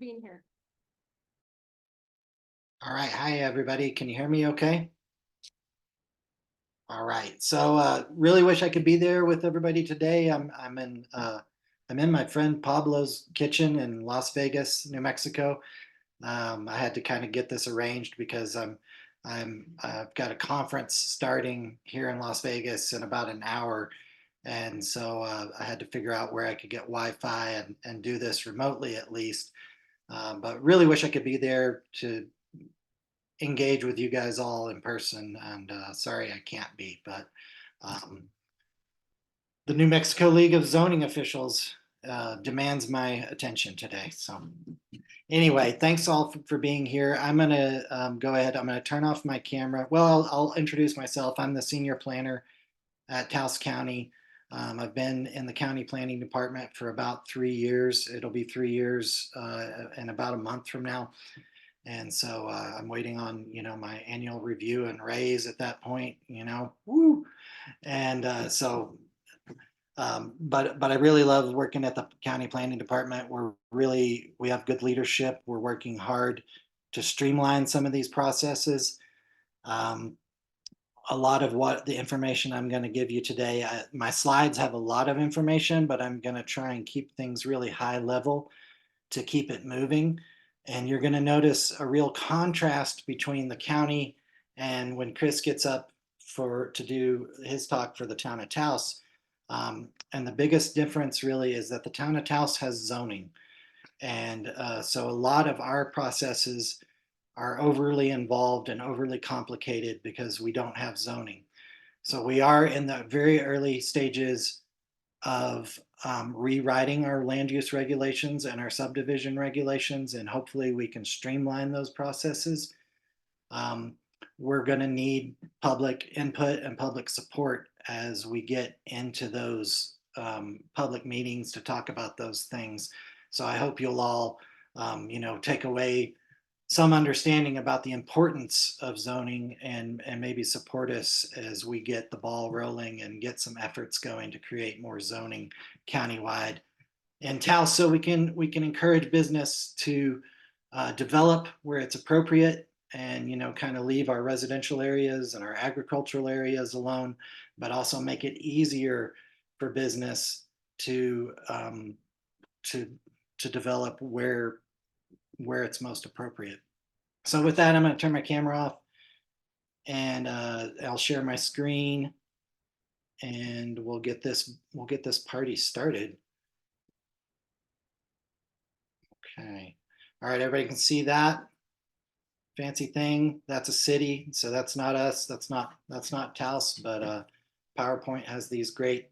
being here. All right. Hi, everybody. Can you hear me okay? All right. So really wish I could be there with everybody today. I'm in my friend Pablo's kitchen in Las Vegas, New Mexico. I had to kind of get this arranged because I've got a conference starting here in Las Vegas in about an hour. And so I had to figure out where I could get Wi-Fi and do this remotely at least. But really wish I could be there to engage with you guys all in person. And sorry I can't be, but um, the New Mexico League of Zoning Officials demands my attention today. So anyway, thanks all for being here. I'm going to go ahead. I'm going to turn off my camera. Well, I'll introduce myself. I'm the senior planner at Taos County. I've been in the county planning department for about 3 years. It'll be 3 years in about a month from now. And so I'm waiting on, my annual review and raise at that point, woo. And but I really love working at the county planning department. We have good leadership. We're working hard to streamline some of these processes. Um, a lot of what the information I'm going to give you today, my slides have a lot of information, but I'm going to try and keep things really high level to keep it moving. And you're going to notice a real contrast between the county and when Chris gets up to do his talk for the town of Taos. And the biggest difference really is that the town of Taos has zoning. And so a lot of our processes are overly involved and overly complicated because we don't have zoning. So we are in the very early stages of rewriting our land use regulations and our subdivision regulations, and hopefully we can streamline those processes. We're going to need public input and public support as we get into those public meetings to talk about those things. So I hope you'll all, take away some understanding about the importance of zoning and maybe support us as we get the ball rolling and get some efforts going to create more zoning countywide in Taos, so we can encourage business to develop where it's appropriate and kind of leave our residential areas and our agricultural areas alone, but also make it easier for business to to develop where it's most appropriate. So with that, I'm going to turn my camera off and I'll share my screen and we'll get this party started. Okay. All right, everybody can see that fancy thing. That's a city, so that's not us. That's not Taos, but PowerPoint has these great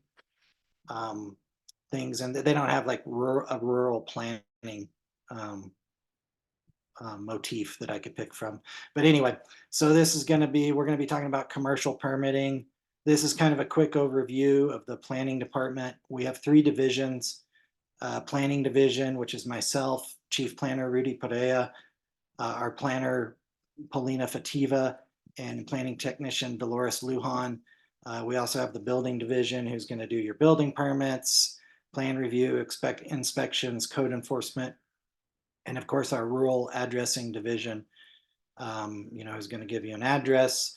things, and they don't have like a rural planning motif that I could pick from. But anyway, so this is going to be, we're going to be talking about commercial permitting. This is kind of a quick overview of the planning department. We have 3 divisions. Planning division, which is myself, Chief Planner Rudy Perea, our planner Polina Fativa, and planning technician Dolores Lujan. We also have the building division, who's going to do your building permits, plan review, inspections, code enforcement, and of course our rural addressing division, who's going to give you an address.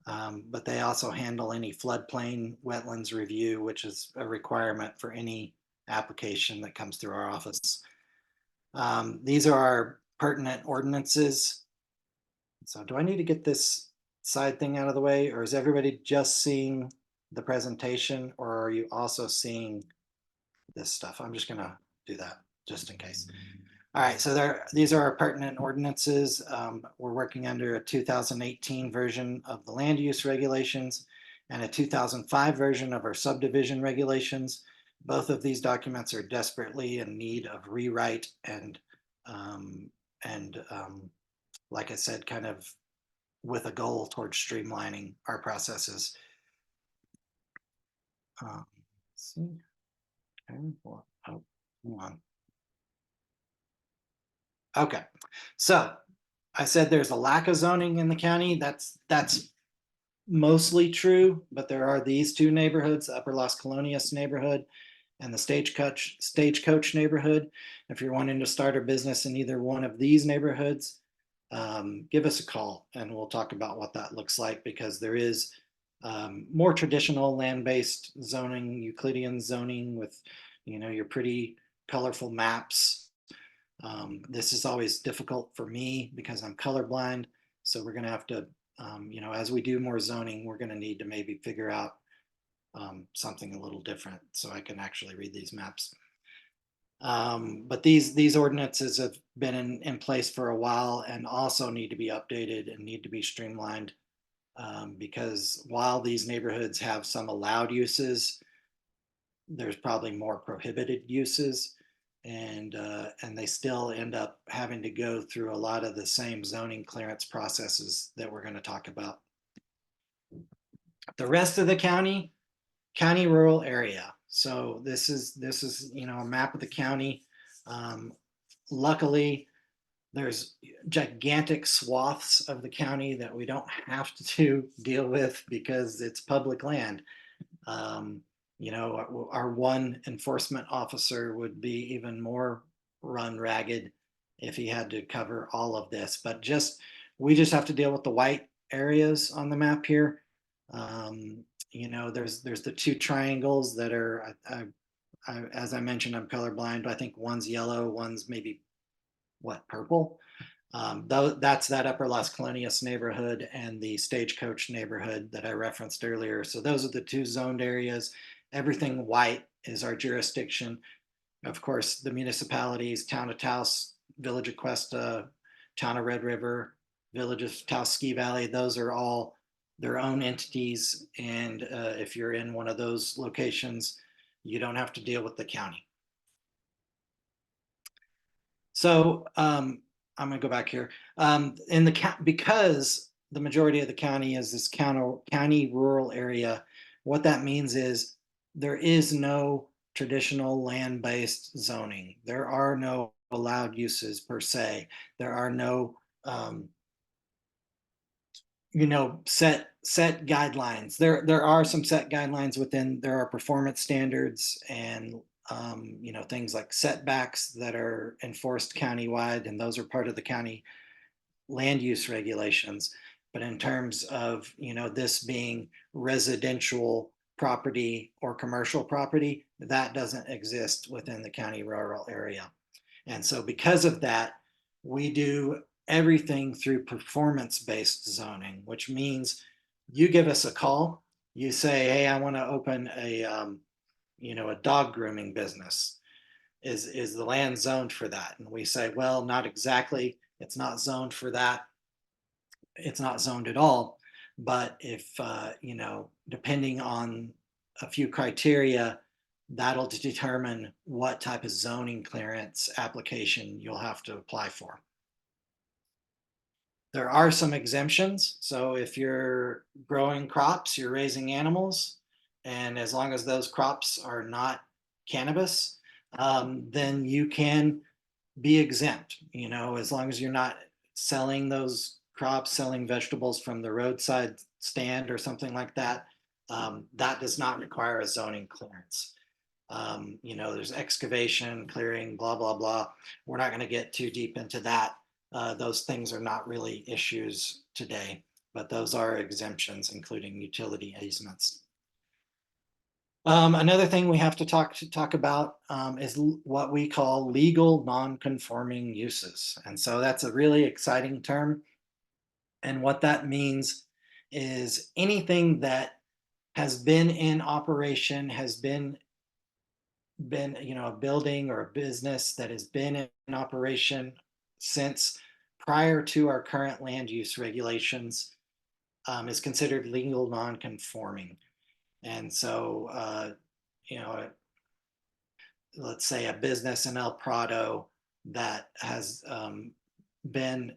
But they also handle any floodplain wetlands review, which is a requirement for any application that comes through our office. These are our pertinent ordinances. So do I need to get this side thing out of the way, or is everybody just seeing the presentation, or are you also seeing this stuff? I'm just going to do that just in case. All right, so these are our pertinent ordinances. We're working under a 2018 version of the land use regulations and a 2005 version of our subdivision regulations. Both of these documents are desperately in need of rewrite and like I said, kind of with a goal towards streamlining our processes. Let's see. Okay. Oh, hold on. Okay, so I said there's a lack of zoning in the county. That's mostly true, but there are these 2 neighborhoods, Upper Las Colonias neighborhood and the Stagecoach neighborhood. If you're wanting to start a business in either one of these neighborhoods, give us a call and we'll talk about what that looks like, because there is more traditional land-based zoning, Euclidean zoning with, your pretty colorful maps. This is always difficult for me because I'm colorblind. So we're going to have to, as we do more zoning, we're going to need to maybe figure out something a little different so I can actually read these maps. But these ordinances have been in place for a while and also need to be updated and need to be streamlined, because while these neighborhoods have some allowed uses, there's probably more prohibited uses, and they still end up having to go through a lot of the same zoning clearance processes that we're going to talk about. The rest of the county rural area. So this is a map of the county. Luckily, there's gigantic swaths of the county that we don't have to deal with because it's public land. Our one enforcement officer would be even more run ragged if he had to cover all of this. But we just have to deal with the white areas on the map here. There's the two triangles that are, as I mentioned, I'm colorblind. I think one's yellow, one's maybe purple. That's that Upper Las Colonias neighborhood and the Stagecoach neighborhood that I referenced earlier. So those are the two zoned areas. Everything white is our jurisdiction. Of course, the municipalities, Town of Taos, Village of Cuesta, Town of Red River, Village of Taos Ski Valley, those are all their own entities. And if you're in one of those locations, you don't have to deal with the county. So I'm going to go back here. Because the majority of the county is this county rural area, what that means is there is no traditional land-based zoning. There are no allowed uses per se. There are no set guidelines. There are some set guidelines within. There are performance standards and things like setbacks that are enforced countywide, and those are part of the county land use regulations. But in terms of this being residential property or commercial property, that doesn't exist within the county rural area. And so because of that, we do everything through performance-based zoning, which means you give us a call, you say, hey, I want to open a dog grooming business. Is the land zoned for that? And we say, well, not exactly. It's not zoned for that. It's not zoned at all. But if, depending on a few criteria, that'll determine what type of zoning clearance application you'll have to apply for. There are some exemptions. So if you're growing crops, you're raising animals, and as long as those crops are not cannabis, then you can be exempt, as long as you're not selling those crops, selling vegetables from the roadside stand or something like that. That does not require a zoning clearance. There's excavation, clearing, blah, blah, blah. We're not going to get too deep into that. Those things are not really issues today, but those are exemptions, including utility easements. Another thing we have to talk about is what we call legal non-conforming uses. And so that's a really exciting term. And what that means is anything that has been in operation, has been a building or a business that has been in operation since prior to our current land use regulations, is considered legal non-conforming. And so, let's say a business in El Prado that has been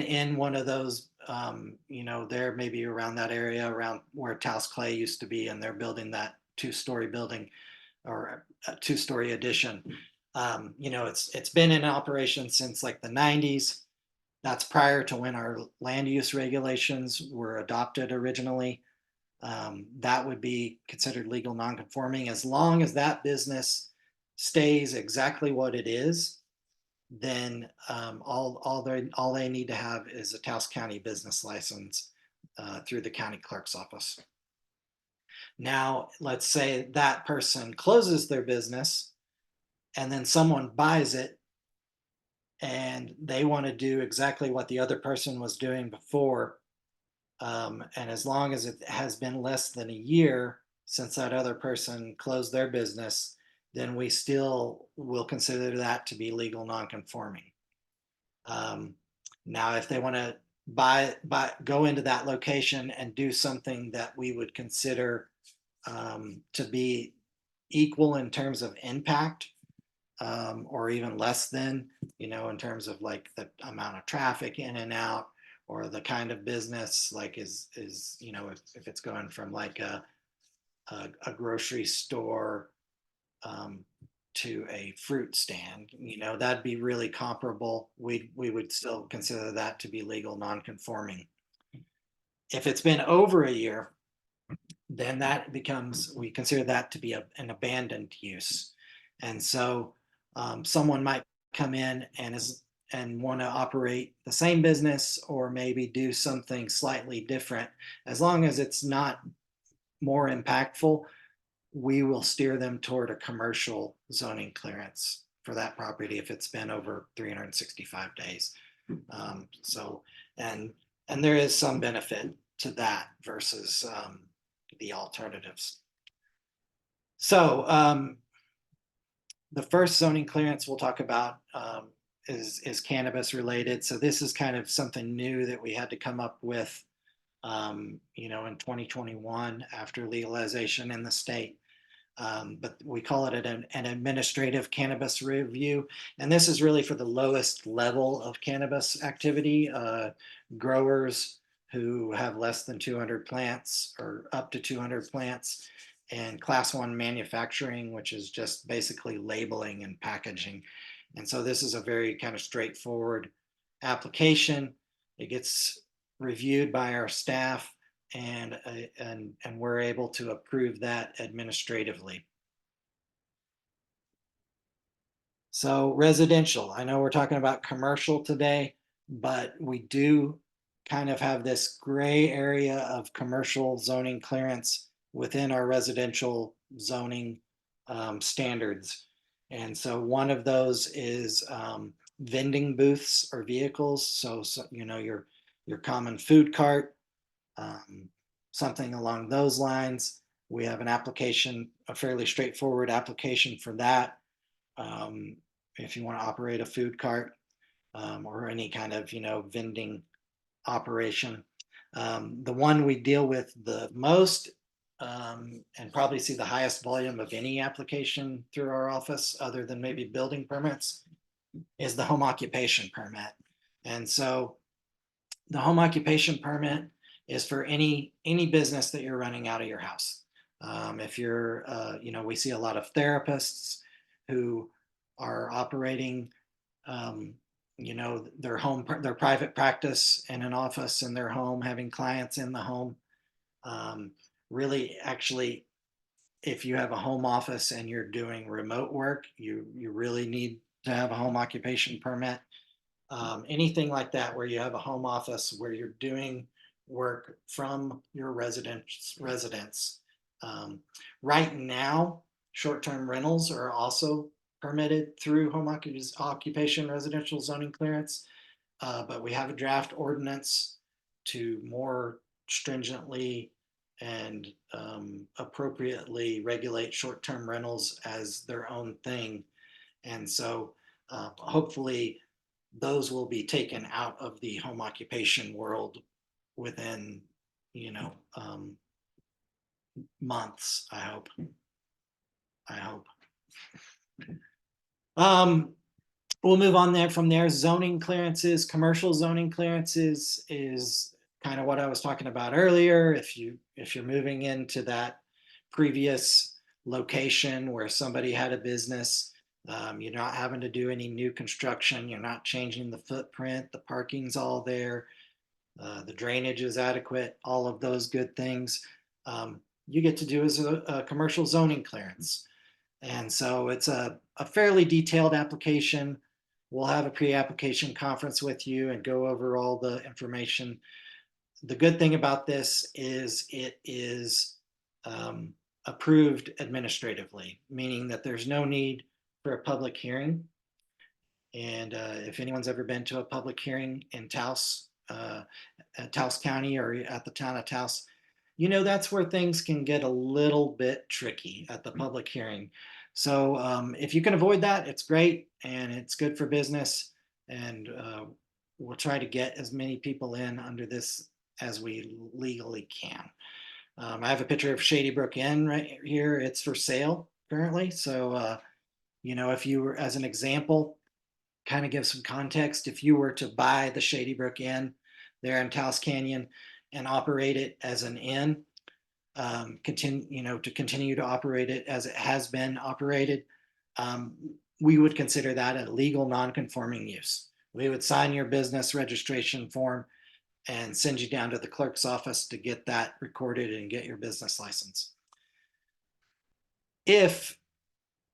in one of those, there maybe around that area, around where Taos Clay used to be, and they're building that two-story building or a two-story addition. It's been in operation since like the 90s. That's prior to when our land use regulations were adopted originally. that would be considered legal nonconforming. As long as that business stays exactly what it is, then all they need to have is a Taos County business license through the county clerk's office. Now, let's say that person closes their business and then someone buys it and they want to do exactly what the other person was doing before. And as long as it has been less than a year since that other person closed their business, then we still will consider that to be legal nonconforming. Um, Now, if they want to go into that location and do something that we would consider to be equal in terms of impact, or even less than, in terms of like the amount of traffic in and out, or the kind of business, like is if it's going from like a grocery store um, to a fruit stand, that'd be really comparable. We would still consider that to be legal nonconforming. If it's been over a year, then we consider that to be an abandoned use. And so someone might come in and want to operate the same business or maybe do something slightly different. As long as it's not more impactful, we will steer them toward a commercial zoning clearance for that property if it's been over 365 days. So, and there is some benefit to that versus the alternatives. So, the first zoning clearance we'll talk about is cannabis related. So this is kind of something new that we had to come up with, in 2021 after legalization in the state. But we call it an administrative cannabis review. And this is really for the lowest level of cannabis activity, growers who have less than 200 plants or up to 200 plants, and class 1 manufacturing, which is just basically labeling and packaging. And so this is a very kind of straightforward application. It gets reviewed by our staff, and we're able to approve that administratively. So residential, I know we're talking about commercial today, but we do kind of have this gray area of commercial zoning clearance within our residential zoning standards. And so one of those is vending booths or vehicles. So your common food cart, um, something along those lines. We have an application, a fairly straightforward application for that. If you want to operate a food cart or any kind of vending operation. The one we deal with the most and probably see the highest volume of any application through our office, other than maybe building permits, is the home occupation permit. And so the home occupation permit is for any business that you're running out of your house. If you're, we see a lot of therapists who are operating, their private practice in an office in their home, having clients in the home. Really, actually, if you have a home office and you're doing remote work, you really need to have a home occupation permit. Anything like that where you have a home office where you're doing work from your residence. Right now, short-term rentals are also permitted through home occupation residential zoning clearance, but we have a draft ordinance to more stringently and appropriately regulate short-term rentals as their own thing. And so hopefully those will be taken out of the home occupation world within, months, I hope. We'll move on there from there. Zoning clearances, commercial zoning clearances is kind of what I was talking about earlier. If you're moving into that previous location where somebody had a business, you're not having to do any new construction. You're not changing the footprint. The parking's all there. The drainage is adequate. All of those good things. you get to do is a commercial zoning clearance. And so it's a fairly detailed application. We'll have a pre-application conference with you and go over all the information. The good thing about this is it is approved administratively, meaning that there's no need for a public hearing. And if anyone's ever been to a public hearing in Taos, at Taos County or at the town of Taos, you know that's where things can get a little bit tricky at the public hearing. So if you can avoid that, it's great and it's good for business. And we'll try to get as many people in under this as we legally can. I have a picture of Shady Brook Inn right here. It's for sale currently. So, you know, if you were, as an example, kind of give some context, if you were to buy the Shady Brook Inn there in Taos Canyon and operate it as an inn, to continue to operate it as it has been operated, um, we would consider that a legal non-conforming use. We would sign your business registration form and send you down to the clerk's office to get that recorded and get your business license. If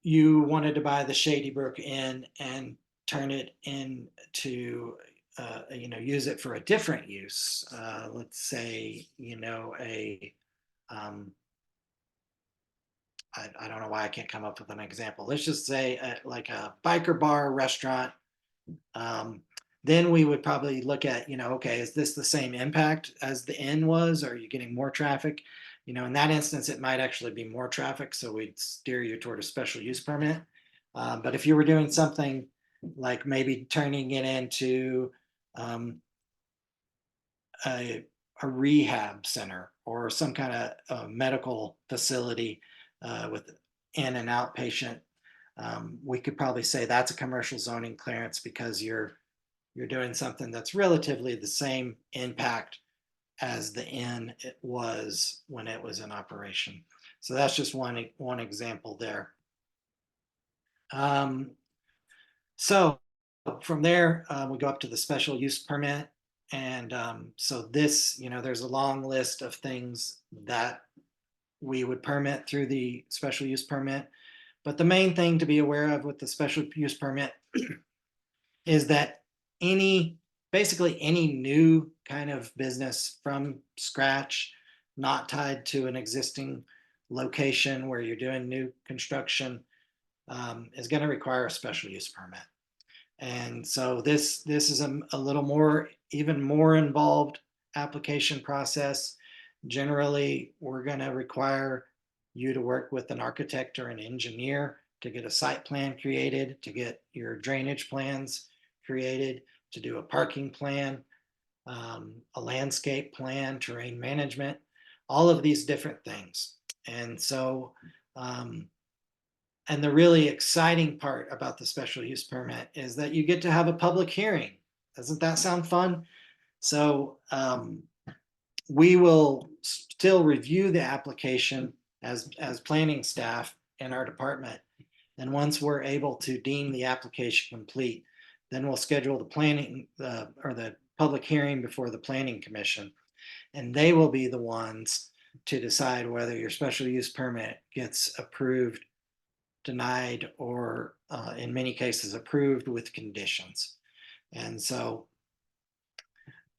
you wanted to buy the Shady Brook Inn and turn it into, use it for a different use, let's say, I don't know why I can't come up with an example. Let's just say like a biker bar restaurant. Um, then we would probably look at, okay, is this the same impact as the inn was? Are you getting more traffic? In that instance, it might actually be more traffic. So we'd steer you toward a special use permit. But if you were doing something like maybe turning it into um, a rehab center or some kind of medical facility with in and outpatient, we could probably say that's a commercial zoning clearance because you're doing something that's relatively the same impact as the inn it was when it was in operation. So that's just one example there. So from there, we go up to the special use permit. And so this, there's a long list of things that we would permit through the special use permit. But the main thing to be aware of with the special use permit is that basically any new kind of business from scratch, not tied to an existing location where you're doing new construction, is going to require a special use permit. And so this is a little more, even more involved application process. Generally, we're going to require you to work with an architect or an engineer to get a site plan created, to get your drainage plans created, to do a parking plan, a landscape plan, terrain management, all of these different things. And so, and the really exciting part about the special use permit is that you get to have a public hearing. Doesn't that sound fun? So we will still review the application as planning staff in our department. And once we're able to deem the application complete, then we'll schedule the planning or the public hearing before the planning commission. And they will be the ones to decide whether your special use permit gets approved, denied, or in many cases approved with conditions. And so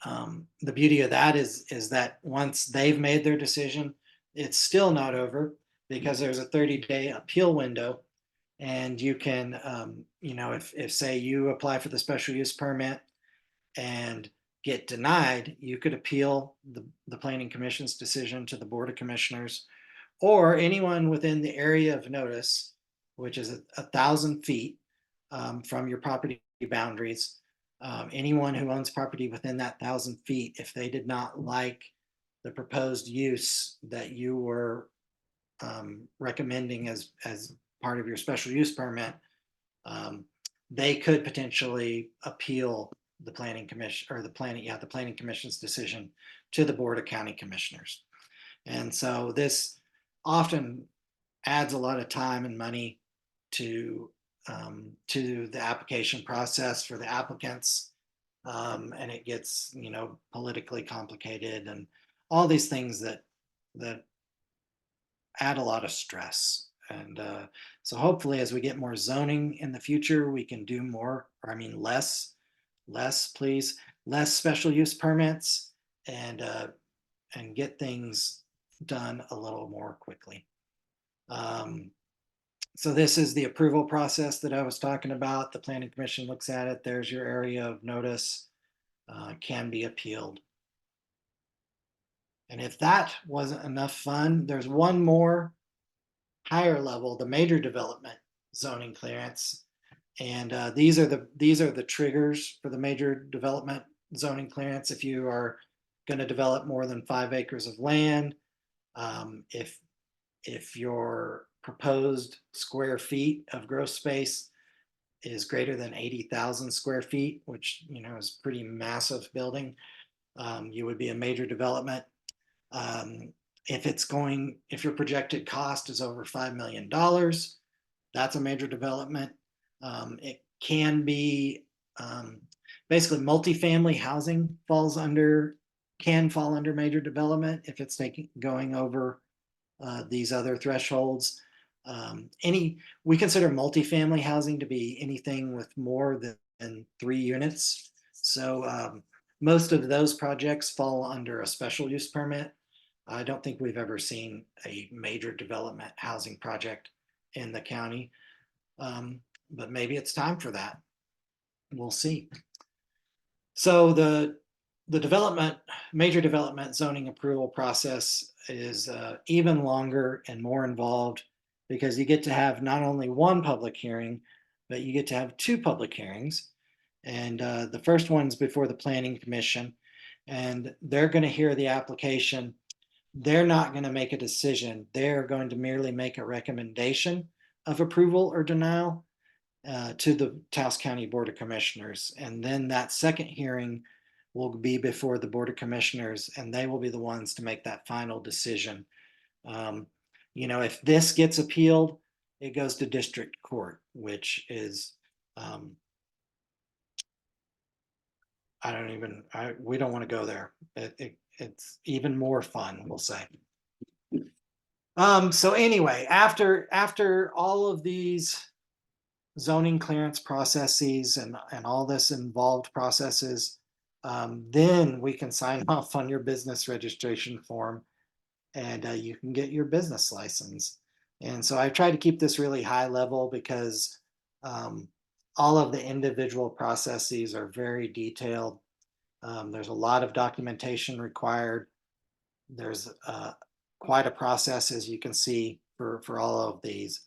the beauty of that is that once they've made their decision, it's still not over because there's a 30-day appeal window. And you can, if say you apply for the special use permit and get denied, you could appeal the planning commission's decision to the board of commissioners, or anyone within the area of notice, which is 1,000 feet from your property boundaries. Anyone who owns property within that 1,000 feet, if they did not like the proposed use that you were recommending as part of your special use permit, they could potentially appeal the planning commission or the planning commission's decision to the board of county commissioners. And so this often adds a lot of time and money to the application process for the applicants, and it gets politically complicated and all these things that add a lot of stress. And so hopefully as we get more zoning in the future, we can do more, or I mean less, please, less special use permits, and get things done a little more quickly. So this is the approval process that I was talking about. The Planning Commission looks at it. There's your area of notice, can be appealed. And if that wasn't enough fun, there's one more higher level, the major development zoning clearance. And these are the triggers for the major development zoning clearance. If you are going to develop more than 5 acres of land, if your proposed square feet of gross space is greater than 80,000 square feet, which is pretty massive building, you would be a major development. If your projected cost is over $5 million, that's a major development. It can be basically multifamily housing can fall under major development if it's going over these other thresholds. We consider multifamily housing to be anything with more than 3 units. So most of those projects fall under a special use permit. I don't think we've ever seen a major development housing project in the county, but maybe it's time for that. We'll see. So the major development zoning approval process is even longer and more involved, because you get to have not only one public hearing, but you get to have 2 public hearings. And the first one's before the Planning Commission, and they're going to hear the application. They're not going to make a decision. They're going to merely make a recommendation of approval or denial to the Taos County Board of Commissioners. And then that second hearing will be before the Board of Commissioners, and they will be the ones to make that final decision. If this gets appealed, it goes to district court, which is, we don't want to go there. It's even more fun, we'll say. So anyway, after all of these zoning clearance processes and all this involved processes, then we can sign off on your business registration form, and you can get your business license. And so I've tried to keep this really high level, because all of the individual processes are very detailed. There's a lot of documentation required. There's quite a process, as you can see, for all of these.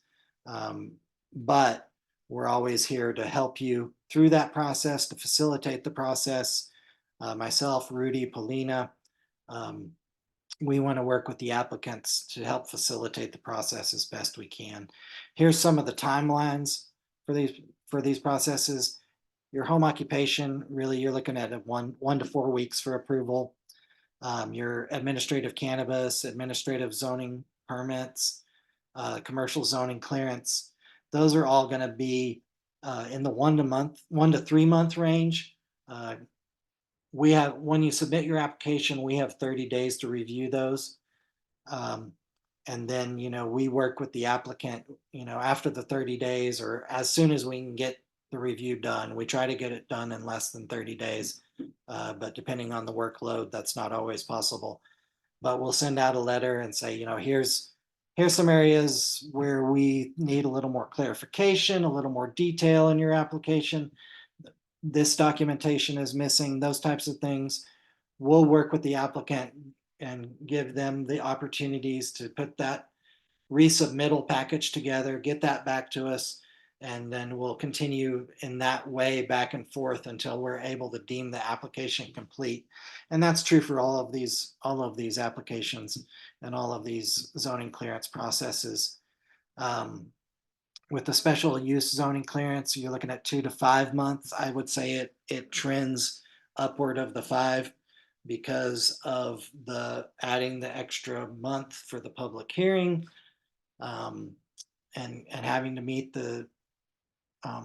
But we're always here to help you through that process, to facilitate the process. Myself, Rudy, Polina, we want to work with the applicants to help facilitate the process as best we can. Here's some of the timelines for these processes. Your home occupation, really, you're looking at 1 to 4 weeks for approval. Your administrative cannabis, administrative zoning permits, commercial zoning clearance, those are all going to be in the 1 to 3 month range. When you submit your application, we have 30 days to review those. And then, we work with the applicant, after the 30 days, or as soon as we can get the review done. We try to get it done in less than 30 days, but depending on the workload, that's not always possible. But we'll send out a letter and say, here's some areas where we need a little more clarification, a little more detail in your application. This documentation is missing, those types of things. We'll work with the applicant and give them the opportunities to put that resubmittal package together, get that back to us, and then we'll continue in that way back and forth until we're able to deem the application complete. And that's true for all of these applications and all of these zoning clearance processes. With the special use zoning clearance, you're looking at 2 to 5 months. I would say it trends upward of the 5, because of adding the extra month for the public hearing, and having to meet the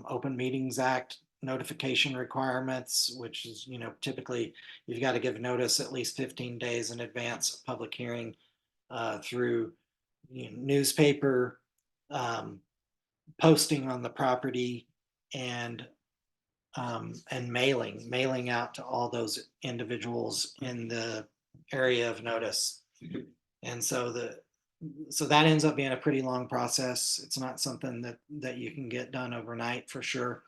Open Meetings Act notification requirements, which is, typically you've got to give notice at least 15 days in advance of public hearing, through newspaper posting on the property, and mailing out to all those individuals in the area of notice. And so that ends up being a pretty long process. It's not something that you can get done overnight for sure.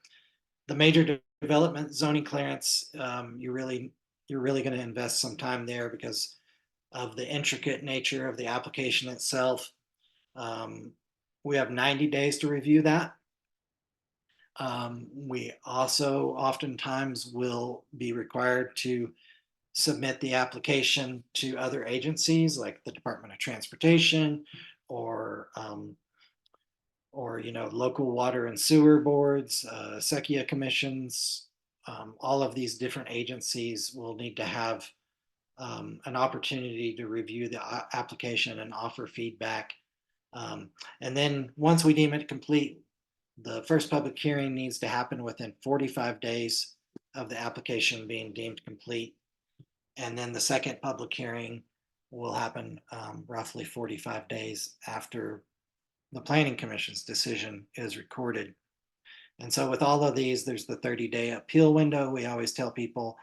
The major development zoning clearance, you're really going to invest some time there because of the intricate nature of the application itself. We have 90 days to review that. We also oftentimes will be required to submit the application to other agencies like the Department of Transportation or local water and sewer boards, SECIA commissions. All of these different agencies will need to have an opportunity to review the application and offer feedback. And then once we deem it complete, the first public hearing needs to happen within 45 days of the application being deemed complete. And then the second public hearing will happen roughly 45 days after the Planning Commission's decision is recorded. And so with all of these, there's the 30-day appeal window. We always tell people,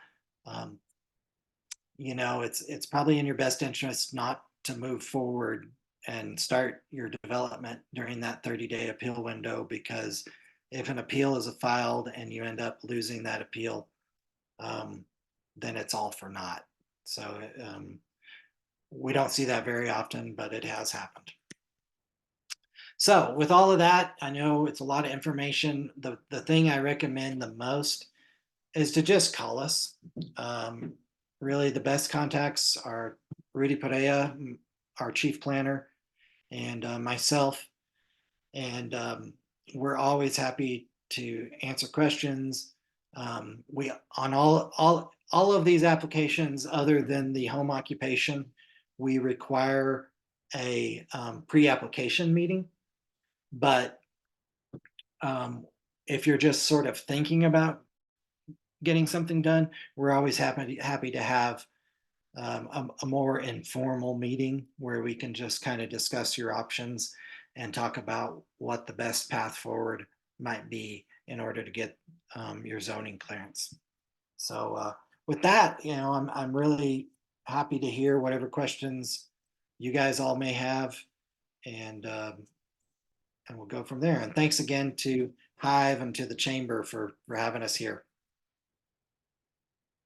it's probably in your best interest not to move forward and start your development during that 30-day appeal window, because if an appeal is filed and you end up losing that appeal, then it's all for naught. So we don't see that very often, but it has happened. So with all of that, I know it's a lot of information. The thing I recommend the most is to just call us. Really, the best contacts are Rudy Perea, our chief planner, and myself. And we're always happy to answer questions. We on all of these applications, other than the home occupation, we require a pre-application meeting. But if you're just sort of thinking about getting something done, we're always happy to have a more informal meeting where we can just kind of discuss your options and talk about what the best path forward might be in order to get your zoning clearance. So with that, I'm really happy to hear whatever questions you guys all may have, and we'll go from there. And thanks again to Hive and to the Chamber for having us here.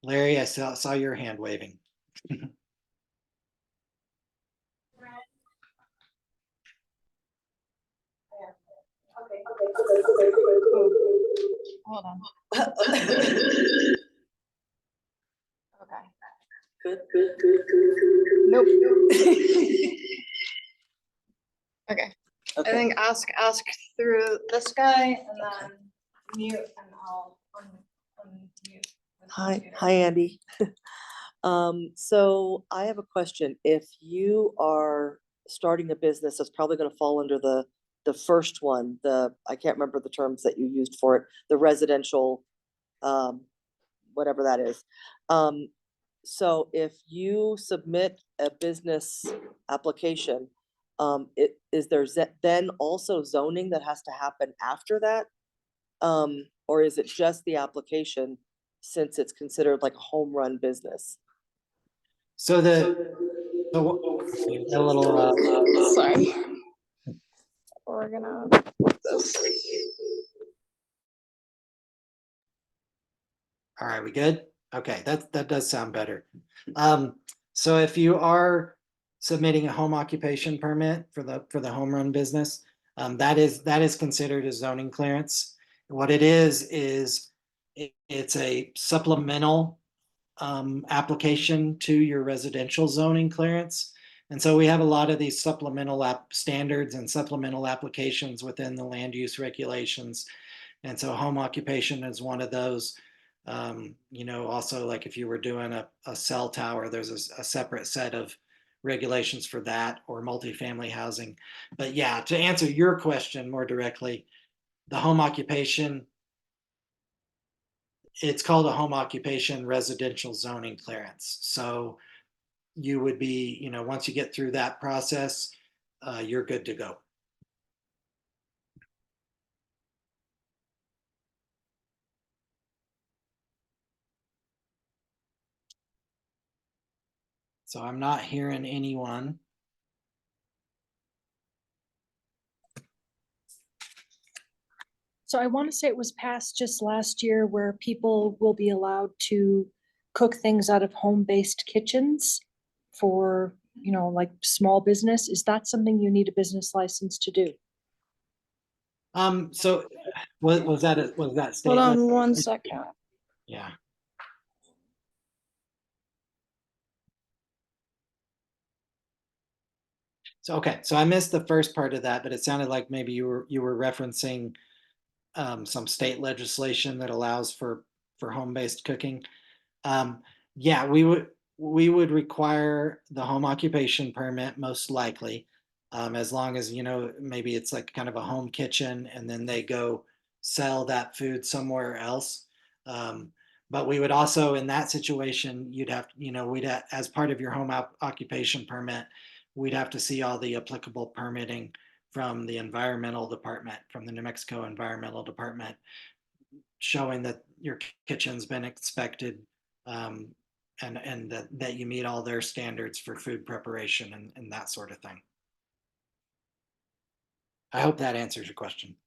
Larry, I saw your hand waving. Hold on. Okay. Good. Nope. Okay. I think ask through this guy and then mute, and I'll unmute. Hi, Andy. So I have a question. If you are starting a business, that's probably going to fall under the first one, I can't remember the terms that you used for it, the residential, whatever that is. So if you submit a business application, is there then also zoning that has to happen after that? Or is it just the application, since it's considered like a home run business? So a little Sorry. We're gonna flip this. all right, we good? Okay, that does sound better. So if you are submitting a home occupation permit for the home run business, that is considered a zoning clearance. What it is it's a supplemental application to your residential zoning clearance. And so we have a lot of these supplemental standards and supplemental applications within the land use regulations. And so home occupation is one of those. Also, like if you were doing a cell tower, there's a separate set of regulations for that, or multifamily housing. But yeah, to answer your question more directly, the home occupation, it's called a home occupation residential zoning clearance. So you would be, once you get through that process, you're good to go. So I'm not hearing anyone. So I want to say it was passed just last year where people will be allowed to cook things out of home-based kitchens for, you know, like small business. Is that something you need a business license to do? So was that Hold statement? on one second. Yeah. So, okay, so I missed the first part of that, but it sounded like maybe you were referencing some state legislation that allows for home-based cooking. Yeah, we would require the home occupation permit most likely, as long as, you know, maybe it's like kind of a home kitchen and then they go sell that food somewhere else. But we would also, in that situation, you'd have, you know, as part of your home occupation permit, we'd have to see all the applicable permitting from the environmental department, from the New Mexico Environmental Department, showing that your kitchen's been inspected, and that you meet all their standards for food preparation and that sort of thing. I hope that answers your question.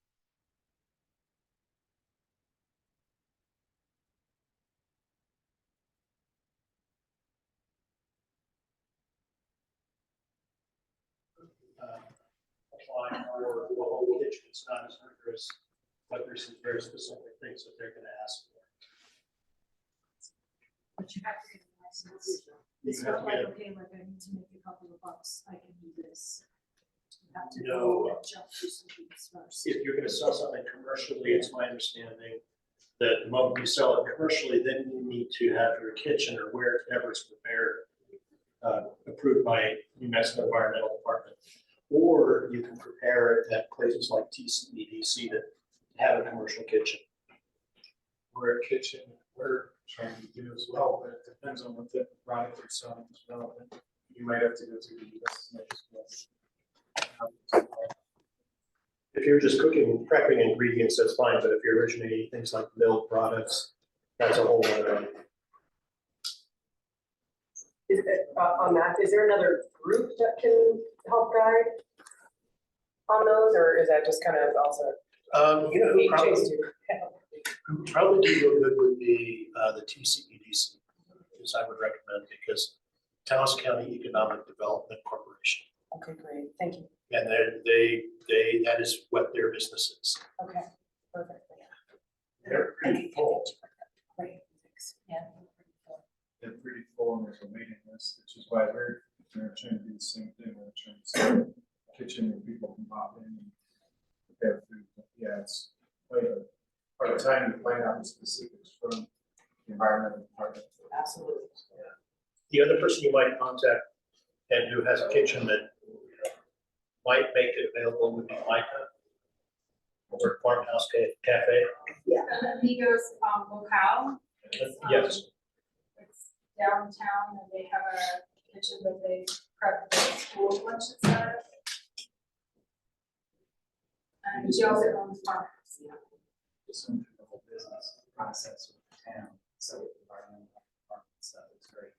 Apply for the whole kitchen. It's not as rigorous, but there's some very specific things that they're gonna ask for. But you have to get a license. It's You have not to like, get- okay, like I need to make a couple of bucks, I can do this. You have to No. go and jump through some hoops first. If you're gonna sell something commercially, it's my understanding that the moment you sell it commercially, then you need to have your kitchen or wherever it's prepared, approved by New Mexico Environmental Department. Or you can prepare it at places like TCEDC that have a commercial kitchen. We're a kitchen, we're trying to do as well, but it depends on what the product you're selling as well. You might have to go through the US. If you're just cooking, prepping ingredients, that's fine, but if you're originating things like milk products, that's a whole other. Is it, on that, is there another group that can help guide on those, or is that just kind of also? You know, who probably, Chase to? who probably do real good would be the TCEDC, which I would recommend, because Taos County Economic Development Corporation. Okay, great, thank you. And that is what their business is. Okay, perfect. They're pretty full. Great, thanks. Yeah. They're pretty full and there's a waiting list, which is why they're trying to do the same thing. They're trying to sell a kitchen where people can pop in and prepare food. But yeah, it's quite a hard time to find out the specifics from the environmental department. Absolutely. The other person you might contact and who has a kitchen that might make it available would be Micah over at Farmhouse Cafe. Yeah. Amigos, locale. Yes. It's downtown and they have a kitchen that they prep the school lunches out of. And she also owns farms. Just went through the whole business process with the town, so with the environmental department stuff, it's very